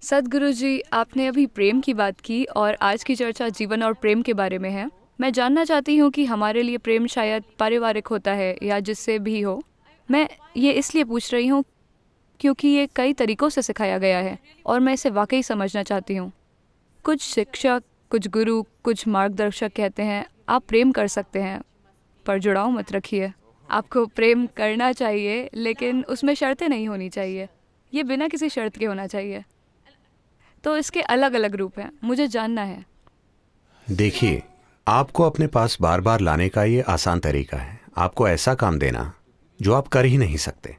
सद्गुरु जी, आपने अभी प्रेम की बात की और आज की चर्चा जीवन और प्रेम के बारे में है। मैं जानना चाहती हूँ कि हमारे लिए प्रेम शायद पारिवारिक होता है या जिससे भी हो। मैं ये इसलिए पूछ रही हूँ क्योंकि ये कई तरीकों से सिखाया गया है और मैं इसे वाकई समझना चाहती हूँ। कुछ शिक्षक, कुछ गुरु, कुछ मार्गदर्शक कहते हैं आप प्रेम कर सकते हैं पर जुड़ाव मत रखिए। आपको प्रेम करना चाहिए लेकिन उसमें शर्तें नहीं होनी चाहिए। ये बिना किसी शर्त के होना चाहिए। तो इसके अलग अलग रूप हैं, मुझे जानना है। देखिए, आपको अपने पास बार बार लाने का ये आसान तरीका है आपको ऐसा काम देना जो आप कर ही नहीं सकते।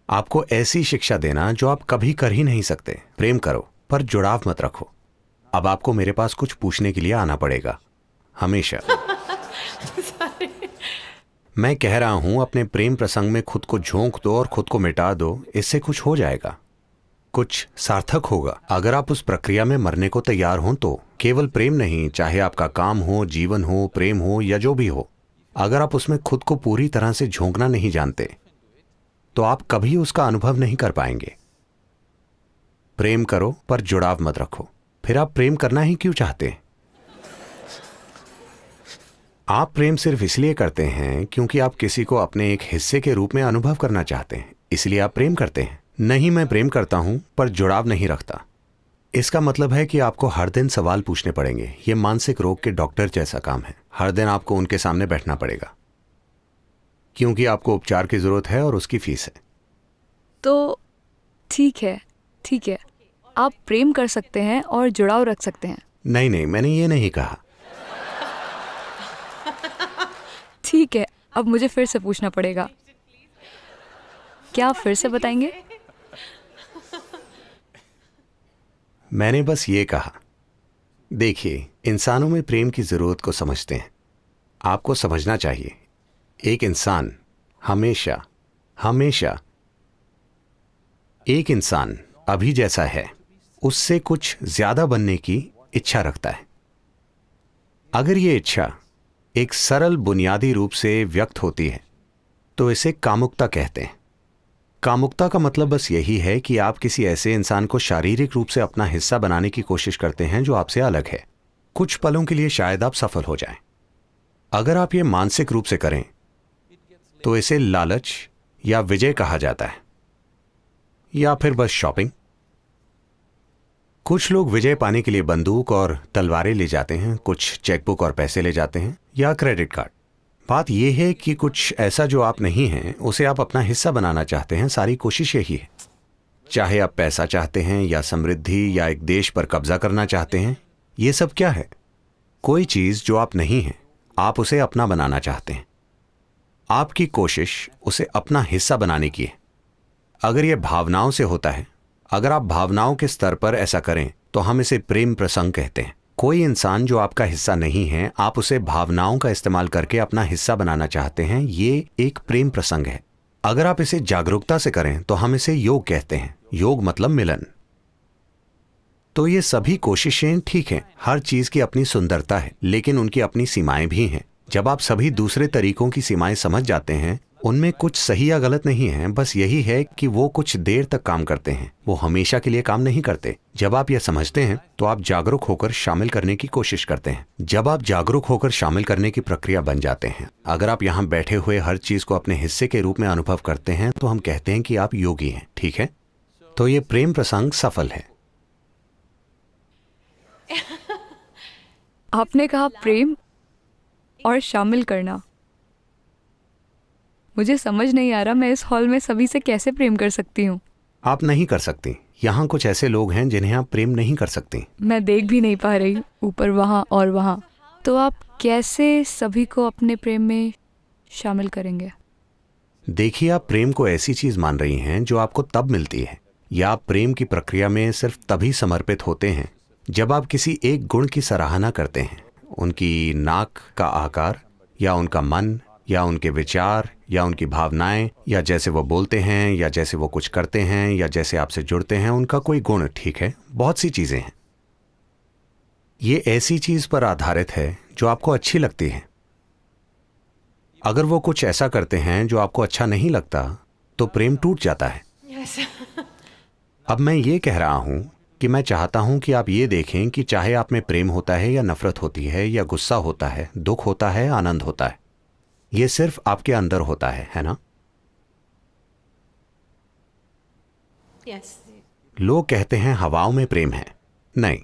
आपको ऐसी शिक्षा देना जो आप कभी कर ही नहीं सकते। प्रेम करो पर जुड़ाव मत रखो। अब आपको मेरे पास कुछ पूछने के लिए आना पड़ेगा, हमेशा। मैं कह रहा हूं अपने प्रेम प्रसंग में खुद को झोंक दो और खुद को मिटा दो, इससे कुछ हो जाएगा, कुछ सार्थक होगा। अगर आप उस प्रक्रिया में मरने को तैयार हों तो केवल प्रेम नहीं, चाहे आपका काम हो, जीवन हो, प्रेम हो या जो भी हो, अगर आप उसमें खुद को पूरी तरह से झोंकना नहीं जानते तो आप कभी उसका अनुभव नहीं कर पाएंगे। प्रेम करो पर जुड़ाव मत रखो। फिर आप प्रेम करना ही क्यों चाहते हैं? आप प्रेम सिर्फ इसलिए करते हैं क्योंकि आप किसी को अपने एक हिस्से के रूप में अनुभव करना चाहते हैं, इसलिए आप प्रेम करते हैं। नहीं, मैं प्रेम करता हूं पर जुड़ाव नहीं रखता। इसका मतलब है कि आपको हर दिन सवाल पूछने पड़ेंगे। यह मानसिक रोग के डॉक्टर जैसा काम है। हर दिन आपको उनके सामने बैठना पड़ेगा क्योंकि आपको उपचार की जरूरत है और उसकी फीस है। तो ठीक है, ठीक है, आप प्रेम कर सकते हैं और जुड़ाव रख सकते हैं। नहीं नहीं, मैंने ये नहीं कहा। ठीक है, अब मुझे फिर से पूछना पड़ेगा। क्या आप फिर से बताएंगे? मैंने बस ये कहा, देखिए, इंसानों में प्रेम की जरूरत को समझते हैं। आपको समझना चाहिए, एक इंसान हमेशा हमेशा एक इंसान अभी जैसा है उससे कुछ ज्यादा बनने की इच्छा रखता है। अगर ये इच्छा एक सरल बुनियादी रूप से व्यक्त होती है तो इसे कामुकता कहते हैं। कामुकता का मतलब बस यही है कि आप किसी ऐसे इंसान को शारीरिक रूप से अपना हिस्सा बनाने की कोशिश करते हैं जो आपसे अलग है। कुछ पलों के लिए शायद आप सफल हो जाएं। अगर आप ये मानसिक रूप से करें तो इसे लालच या विजय कहा जाता है, या फिर बस शॉपिंग। कुछ लोग विजय पाने के लिए बंदूक और तलवारें ले जाते हैं, कुछ चेकबुक और पैसे ले जाते हैं या क्रेडिट कार्ड। बात यह है कि कुछ ऐसा जो आप नहीं हैं उसे आप अपना हिस्सा बनाना चाहते हैं। सारी कोशिश यही है। चाहे आप पैसा चाहते हैं या समृद्धि या एक देश पर कब्जा करना चाहते हैं, यह सब क्या है? कोई चीज जो आप नहीं हैं, आप उसे अपना बनाना चाहते हैं। आपकी कोशिश उसे अपना हिस्सा बनाने की है। अगर यह भावनाओं से होता है, अगर आप भावनाओं के स्तर पर ऐसा करें तो हम इसे प्रेम प्रसंग कहते हैं। कोई इंसान जो आपका हिस्सा नहीं है, आप उसे भावनाओं का इस्तेमाल करके अपना हिस्सा बनाना चाहते हैं, ये एक प्रेम प्रसंग है। अगर आप इसे जागरूकता से करें तो हम इसे योग कहते हैं। योग मतलब मिलन। तो ये सभी कोशिशें ठीक हैं, हर चीज की अपनी सुंदरता है, लेकिन उनकी अपनी सीमाएं भी हैं। जब आप सभी दूसरे तरीकों की सीमाएं समझ जाते हैं, उनमें कुछ सही या गलत नहीं है, बस यही है कि वो कुछ देर तक काम करते हैं, वो हमेशा के लिए काम नहीं करते। जब आप यह समझते हैं तो आप जागरूक होकर शामिल करने की कोशिश करते हैं। जब आप जागरूक होकर शामिल करने की प्रक्रिया बन जाते हैं, अगर आप यहाँ बैठे हुए हर चीज को अपने हिस्से के रूप में अनुभव करते हैं तो हम कहते हैं कि आप योगी हैं, ठीक है? तो ये प्रेम प्रसंग सफल है। आपने कहा प्रेम और शामिल करना। मुझे समझ नहीं आ रहा मैं इस हॉल में सभी से कैसे प्रेम कर सकती हूँ। आप नहीं कर सकती। यहाँ कुछ ऐसे लोग हैं जिन्हें आप प्रेम नहीं कर सकती। मैं देख भी नहीं पा रही, ऊपर वहाँ और वहाँ। तो आप कैसे सभी को अपने प्रेम में शामिल करेंगे? देखिए, आप प्रेम को ऐसी चीज मान रही हैं जो आपको तब मिलती है, या आप प्रेम की प्रक्रिया में सिर्फ तभी समर्पित होते हैं जब आप किसी एक गुण की सराहना करते हैं। उनकी नाक का आकार, या उनका मन, या उनके विचार, या उनकी भावनाएं, या जैसे वो बोलते हैं, या जैसे वो कुछ करते हैं, या जैसे आपसे जुड़ते हैं, उनका कोई गुण। ठीक है, बहुत सी चीजें हैं। ये ऐसी चीज पर आधारित है जो आपको अच्छी लगती है। अगर वो कुछ ऐसा करते हैं जो आपको अच्छा नहीं लगता तो प्रेम टूट जाता है। अब मैं ये कह रहा हूं कि मैं चाहता हूं कि आप ये देखें कि चाहे आप में प्रेम होता है या नफरत होती है या गुस्सा होता है, दुख होता है, आनंद होता है, ये सिर्फ आपके अंदर होता है ना? Yes. लोग कहते हैं हवाओं में प्रेम है। नहीं,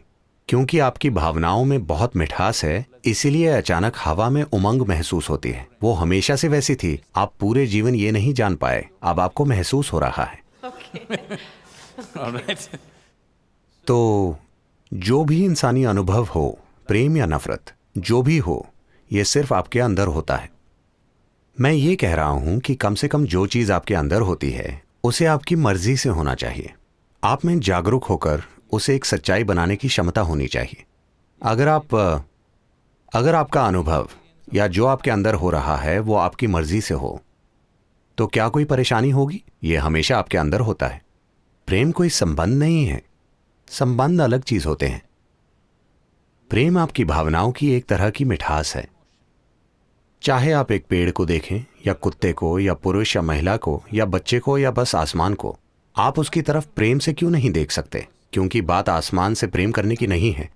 क्योंकि आपकी भावनाओं में बहुत मिठास है, इसीलिए अचानक हवा में उमंग महसूस होती है। वो हमेशा से वैसी थी, आप पूरे जीवन ये नहीं जान पाए, अब आपको महसूस हो रहा है। All right. तो जो भी इंसानी अनुभव हो, प्रेम या नफरत, जो भी हो, ये सिर्फ आपके अंदर होता है। मैं ये कह रहा हूं कि कम से कम जो चीज आपके अंदर होती है उसे आपकी मर्जी से होना चाहिए। आप में जागरूक होकर उसे एक सच्चाई बनाने की क्षमता होनी चाहिए। अगर आपका अनुभव या जो आपके अंदर हो रहा है वो आपकी मर्जी से हो तो क्या कोई परेशानी होगी? ये हमेशा आपके अंदर होता है। प्रेम कोई संबंध नहीं है, संबंध अलग चीज होते हैं। प्रेम आपकी भावनाओं की एक तरह की मिठास है। चाहे आप एक पेड़ को देखें या कुत्ते को या पुरुष या महिला को या बच्चे को या बस आसमान को, आप उसकी तरफ प्रेम से क्यों नहीं देख सकते? क्योंकि बात आसमान से प्रेम करने की नहीं है,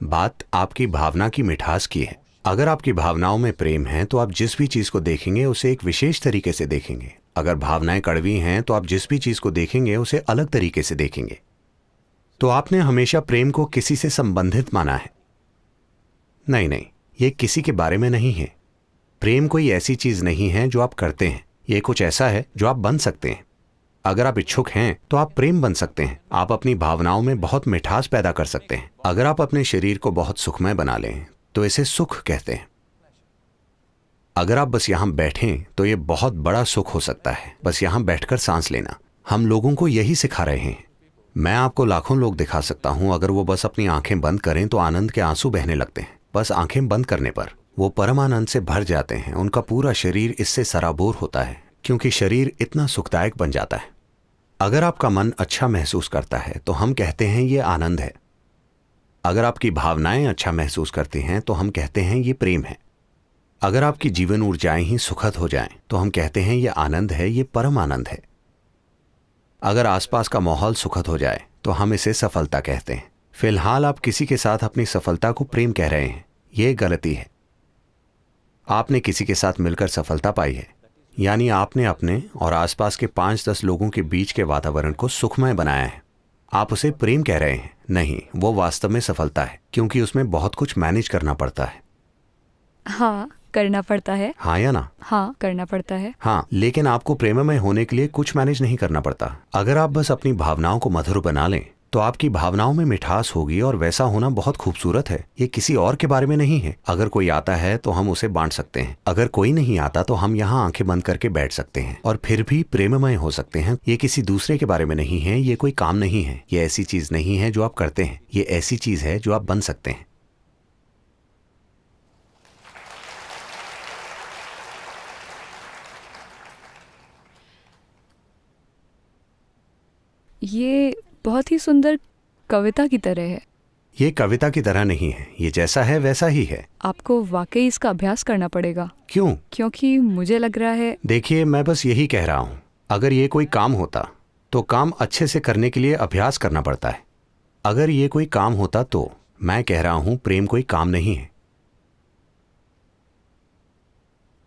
बात आपकी भावना की मिठास की है। अगर आपकी भावनाओं में प्रेम है तो आप जिस भी चीज को देखेंगे उसे एक विशेष तरीके से देखेंगे। अगर भावनाएं कड़वी हैं तो आप जिस भी चीज को देखेंगे उसे अलग तरीके से देखेंगे। तो आपने हमेशा प्रेम को किसी से संबंधित माना है। नहीं, ये किसी के बारे में नहीं है। प्रेम कोई ऐसी चीज नहीं है जो आप करते हैं, ये कुछ ऐसा है जो आप बन सकते हैं। अगर आप इच्छुक हैं तो आप प्रेम बन सकते हैं। आप अपनी भावनाओं में बहुत मिठास पैदा कर सकते हैं। अगर आप अपने शरीर को बहुत सुखमय बना लें तो इसे सुख कहते हैं। अगर आप बस यहां बैठें तो ये बहुत बड़ा सुख हो सकता है, बस यहां बैठकर सांस लेना। हम लोगों को यही सिखा रहे हैं। मैं आपको लाखों लोग दिखा सकता हूं, अगर वो बस अपनी आंखें बंद करें तो आनंद के आंसू बहने लगते हैं। बस आंखें बंद करने पर वो परम आनंद से भर जाते हैं। उनका पूरा शरीर इससे सराबोर होता है क्योंकि शरीर इतना सुखदायक बन जाता है। अगर आपका मन अच्छा महसूस करता है तो हम कहते हैं ये आनंद है। अगर आपकी भावनाएं अच्छा महसूस करती हैं तो हम कहते हैं ये प्रेम है। अगर आपकी जीवन ऊर्जाएं ही सुखद हो जाएं तो हम कहते हैं ये आनंद है, ये परम आनंद है। अगर आसपास का माहौल सुखद हो जाए तो हम इसे सफलता कहते हैं। फिलहाल आप किसी के साथ अपनी सफलता को प्रेम कह रहे हैं, ये गलती है। आपने किसी के साथ मिलकर सफलता पाई है, यानी आपने अपने और आसपास के 5-10 लोगों के बीच के वातावरण को सुखमय बनाया है। आप उसे प्रेम कह रहे हैं। नहीं, वो वास्तव में सफलता है क्योंकि उसमें बहुत कुछ मैनेज करना पड़ता है। हाँ, करना पड़ता है। हाँ या ना? हाँ, करना पड़ता है। हाँ, लेकिन आपको प्रेममय होने के लिए कुछ मैनेज नहीं करना पड़ता। अगर आप बस अपनी भावनाओं को मधुर बना लें तो आपकी भावनाओं में मिठास होगी और वैसा होना बहुत खूबसूरत है। ये किसी और के बारे में नहीं है। अगर कोई आता है तो हम उसे बांट सकते हैं। अगर कोई नहीं आता तो हम यहाँ आंखें बंद करके बैठ सकते हैं और फिर भी प्रेममय हो सकते हैं। ये किसी दूसरे के बारे में नहीं है, ये कोई काम नहीं है, ये ऐसी चीज नहीं है जो आप करते हैं, ये ऐसी चीज है जो आप बन सकते हैं। ये बहुत ही सुंदर कविता की तरह है। ये कविता की तरह नहीं है, ये जैसा है वैसा ही है। आपको वाकई इसका अभ्यास करना पड़ेगा। क्यों? क्योंकि मुझे लग रहा है। देखिए, मैं बस यही कह रहा हूं, अगर ये कोई काम होता तो काम अच्छे से करने के लिए अभ्यास करना पड़ता है। अगर ये कोई काम होता तो मैं कह रहा हूं प्रेम कोई काम नहीं है।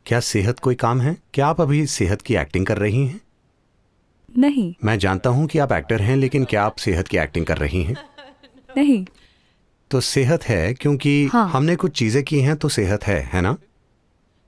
क्या सेहत कोई काम है? क्या आप अभी सेहत की एक्टिंग कर रही हैं? नहीं। मैं जानता हूं कि आप एक्टर हैं, लेकिन क्या आप सेहत की एक्टिंग कर रही हैं? नहीं। तो सेहत है क्योंकि हाँ। हमने कुछ चीजें की हैं तो सेहत है ना?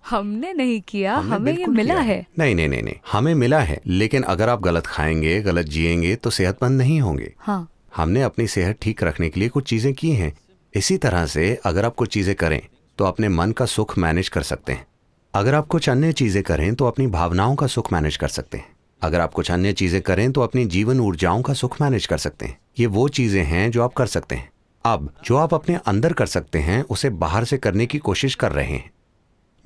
हमने नहीं किया, हमने हमें ये बिल्कुल मिला किया है। नहीं, हमें मिला है। लेकिन अगर आप गलत खाएंगे, गलत जिएंगे तो सेहतमंद नहीं होंगे। हाँ। हमने अपनी सेहत ठीक रखने के लिए कुछ चीजें की हैं। इसी तरह से अगर आप कुछ चीजें करें तो अपने मन का सुख मैनेज कर सकते हैं। अगर आप कुछ अन्य चीजें करें तो अपनी भावनाओं का सुख मैनेज कर सकते हैं। अगर आप कुछ अन्य चीजें करें तो अपनी जीवन ऊर्जाओं का सुख मैनेज कर सकते हैं। ये वो चीजें हैं जो आप कर सकते हैं। अब जो आप अपने अंदर कर सकते हैं उसे बाहर से करने की कोशिश कर रहे हैं।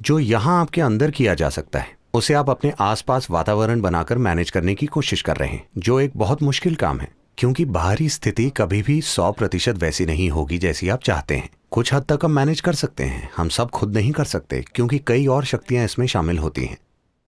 जो यहाँ आपके अंदर किया जा सकता है उसे आप अपने आसपास वातावरण बनाकर मैनेज करने की कोशिश कर रहे हैं, जो एक बहुत मुश्किल काम है क्योंकि बाहरी स्थिति कभी भी 100% वैसी नहीं होगी जैसी आप चाहते हैं। कुछ हद तक हम मैनेज कर सकते हैं, हम सब खुद नहीं कर सकते क्योंकि कई और शक्तियां इसमें शामिल होती हैं।